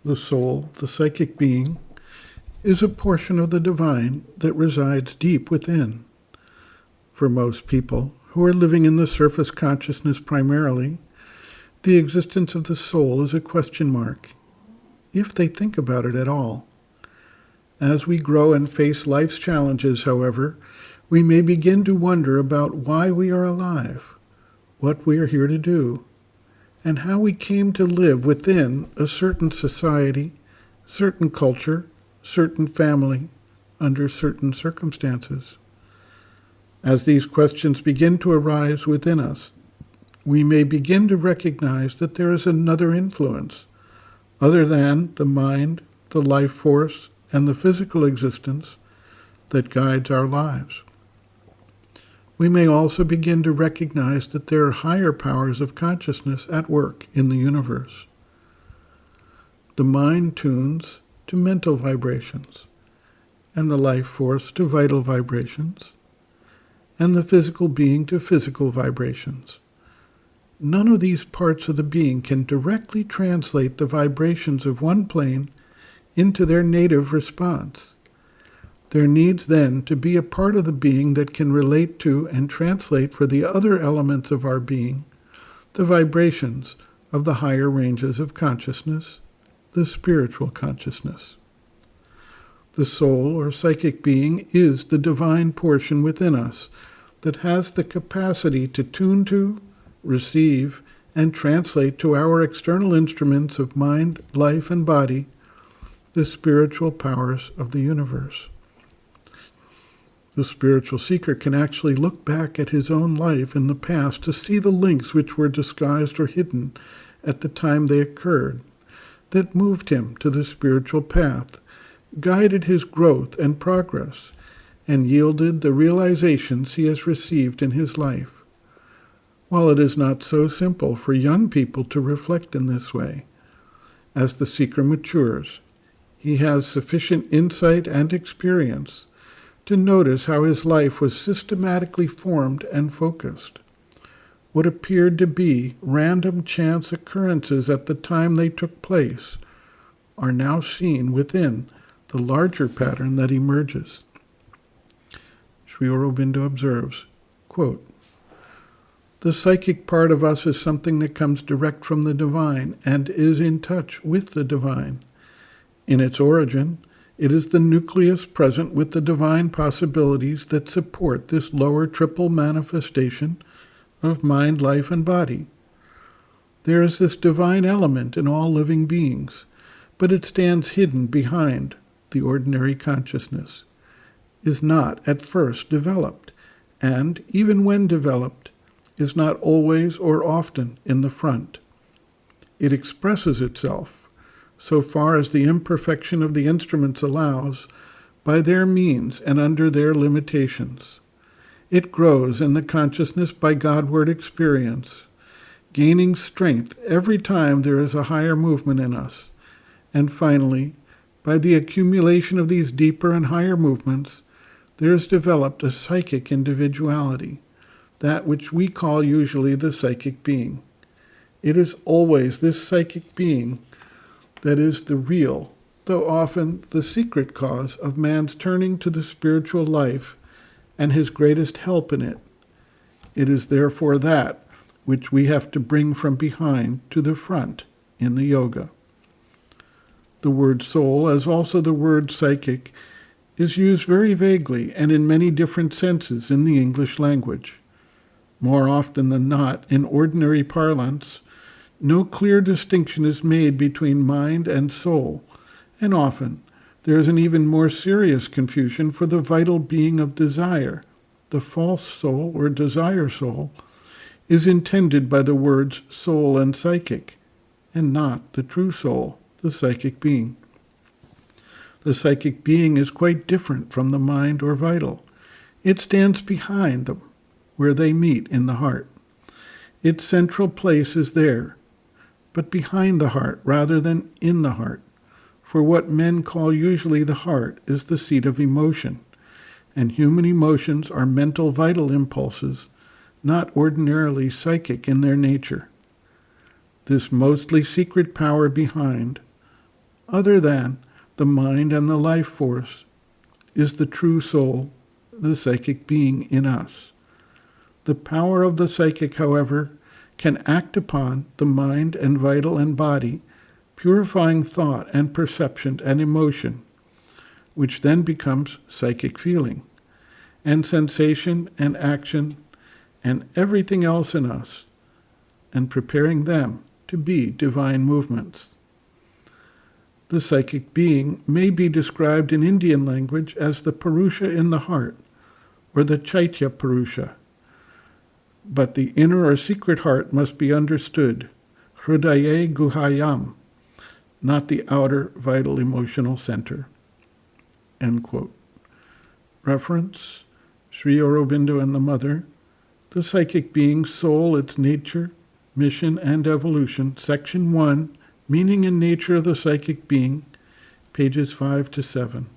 The soul, the psychic being, is a portion of the divine that resides deep within. For most people, who are living in the surface consciousness primarily, the existence of the soul is a question mark, if they think about it at all. As we grow and face life's challenges, however, we may begin to wonder about why we are alive, what we are here to do, and how we came to live within a certain society, certain culture, certain family, under certain circumstances. As these questions begin to arise within us, we may begin to recognize that there is another influence, other than the mind, the life force, and the physical existence that guides our lives. We may also begin to recognize that there are higher powers of consciousness at work in the universe. The mind tunes to mental vibrations, and the life force to vital vibrations, and the physical being to physical vibrations. None of these parts of the being can directly translate the vibrations of one plane into their native response. There needs then to be a part of the being that can relate to and translate for the other elements of our being the vibrations of the higher ranges of consciousness, the spiritual consciousness. The soul or psychic being is the divine portion within us that has the capacity to tune to, receive, and translate to our external instruments of mind, life, and body the spiritual powers of the universe. The spiritual seeker can actually look back at his own life in the past to see the links which were disguised or hidden at the time they occurred, that moved him to the spiritual path, guided his growth and progress, and yielded the realizations he has received in his life. While it is not so simple for young people to reflect in this way, as the seeker matures, he has sufficient insight and experience to notice how his life was systematically formed and focused. What appeared to be random chance occurrences at the time they took place are now seen within the larger pattern that emerges. Sri Aurobindo observes, quote, "The psychic part of us is something that comes direct from the divine and is in touch with the divine. In its origin, it is the nucleus present with the divine possibilities that support this lower triple manifestation of mind, life, and body. There is this divine element in all living beings, but it stands hidden behind the ordinary consciousness, is not at first developed, and, even when developed, is not always or often in the front. It expresses itself, so far as the imperfection of the instruments allows, by their means and under their limitations. It grows in the consciousness by Godward experience, gaining strength every time there is a higher movement in us, and finally, by the accumulation of these deeper and higher movements, there is developed a psychic individuality, that which we call usually the psychic being. It is always this psychic being that is the real, though often the secret cause of man's turning to the spiritual life and his greatest help in it. It is therefore that which we have to bring from behind to the front in the yoga. The word soul, as also the word psychic, is used very vaguely and in many different senses in the English language. More often than not, in ordinary parlance, no clear distinction is made between mind and soul, and often there is an even more serious confusion for the vital being of desire. The false soul or desire soul is intended by the words soul and psychic, and not the true soul, the psychic being. The psychic being is quite different from the mind or vital. It stands behind them, where they meet in the heart. Its central place is there, but behind the heart rather than in the heart, for what men call usually the heart is the seat of emotion, and human emotions are mental vital impulses, not ordinarily psychic in their nature. This mostly secret power behind, other than the mind and the life force, is the true soul, the psychic being in us. The power of the psychic, however, can act upon the mind and vital and body, purifying thought and perception and emotion, which then becomes psychic feeling, and sensation and action and everything else in us, and preparing them to be divine movements. The psychic being may be described in Indian language as the Purusha in the heart, or the Chaitya Purusha. But the inner or secret heart must be understood, Hridaye Guhayam, not the outer vital emotional center. End quote. Reference, Sri Aurobindo and the Mother, The Psychic Being, Soul, Its Nature, Mission, and Evolution, Section 1, Meaning and Nature of the Psychic Being, pages 5 to 7.